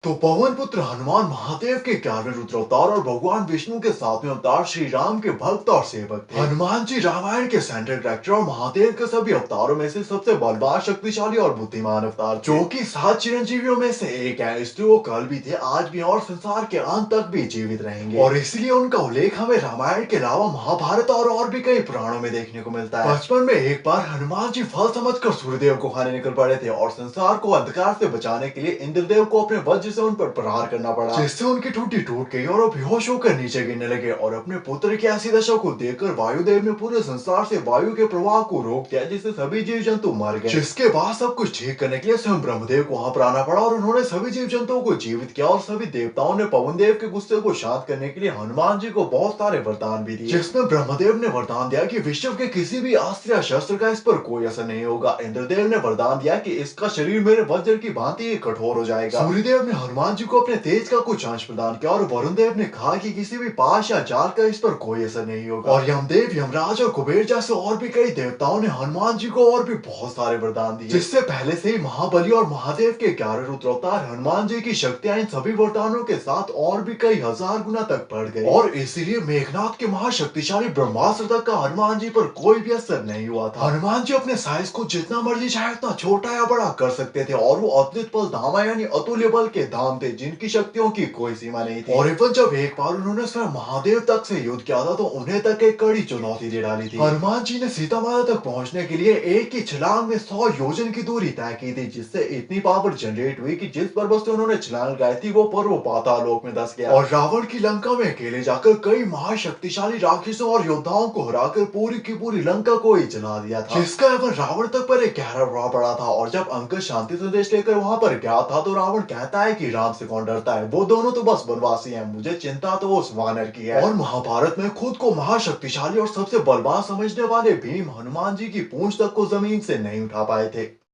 तो पवन पुत्र हनुमान महादेव के 11वें रुद्र अवतार और भगवान विष्णु के 7वें अवतार श्री राम के भक्त और सेवक थे। हनुमान जी रामायण के सेंट्रल कैरेक्टर और महादेव के सभी अवतारों में से सबसे बलवान, शक्तिशाली और बुद्धिमान अवतार थे, जो कि 7 चिरंजीवियों में से एक है। इसलिए वो कल भी थे, आज भी और संसार के अंत तक भी जीवित रहेंगे। और इसलिए उनका उल्लेख हमें रामायण के अलावा महाभारत और भी कई पुराणों में देखने को मिलता है। बचपन में एक बार हनुमान जी फल समझकर सूर्यदेव को खाने निकल पड़े थे और संसार को अंधकार से बचाने के लिए इंद्रदेव को अपने वज्र से उन पर प्रहार करना पड़ा, जिससे उनकी ठुड्डी टूट गई और वो बेहोश होकर नीचे गिरने लगे। और अपने पुत्र की ऐसी दशा को देखकर वायुदेव ने पूरे संसार से वायु के प्रवाह को रोक दिया, जिससे सभी जीव जंतु मर गए। जिसके बाद सब कुछ ठीक करने के लिए स्वयं ब्रह्मदेव को वहां पर आना पड़ा और उन्होंने सभी जीव जंतुओं को जीवित किया। और सभी देवताओं ने पवन देव के गुस्से को शांत करने के लिए हनुमान जी को बहुत सारे वरदान भी दिए, जिसमें ब्रह्मदेव ने वरदान दिया कि विश्व के किसी भी अस्त्र या शस्त्र का इस पर कोई असर नहीं होगा। इंद्रदेव ने वरदान दिया कि इसका शरीर मेरे वज्र की भांति कठोर हो जाएगा। सूर्यदेव ने हनुमान जी को अपने तेज का कुछ अंश प्रदान किया और वरुण देव ने कहा कि किसी भी पाश या जाल का इस पर कोई असर नहीं होगा। और यमदेव, यमराज और कुबेर जैसे और भी कई देवताओं ने हनुमान जी को और भी बहुत सारे वरदान दिए, जिससे पहले से ही महाबली और महादेव के 11 रुद्र अवतार हनुमान जी की शक्तियां इन सभी वरदानों के साथ और भी कई हजार गुना तक बढ़ गई। और इसीलिए मेघनाथ के महाशक्तिशाली ब्रह्मास्त्र तक का हनुमान जी पर कोई भी असर नहीं हुआ था। हनुमान जी अपने साइज को जितना मर्जी चाहे उतना छोटा या बड़ा कर सकते थे और वो अतुलित बल धामा यानी अतुल्य बल के धाम थे, जिनकी शक्तियों की कोई सीमा नहीं थी। और इवन जब एक बार उन्होंने स्वयं महादेव तक से युद्ध किया था तो उन्हें तक एक कड़ी चुनौती दे डाली थी। हनुमान जी ने सीता माता तक पहुंचने के लिए एक ही छलांग में 100 योजन की दूरी तय की थी, जिससे इतनी पावर जनरेट हुई कि जिस पर्वत से उन्होंने छलांग लगाई थी वो पर्वत पाताल लोक में धंस गया। और रावण की लंका में अकेले जाकर कई महाशक्तिशाली राक्षसों और योद्धाओं को हराकर पूरी की पूरी लंका को ही जला दिया था, जिसका एवं रावण तक पर एक गहरा प्रभाव पड़ा था। और जब अंकल शांति संदेश लेकर वहां पर गया था तो रावण कहता है कि राम से कौन डरता है, वो दोनों तो बस वनवासी हैं, मुझे चिंता तो उस वानर की है। और महाभारत में खुद को महाशक्तिशाली और सबसे बलवान समझने वाले भीम हनुमान जी की पूंछ तक को जमीन से नहीं उठा पाए थे।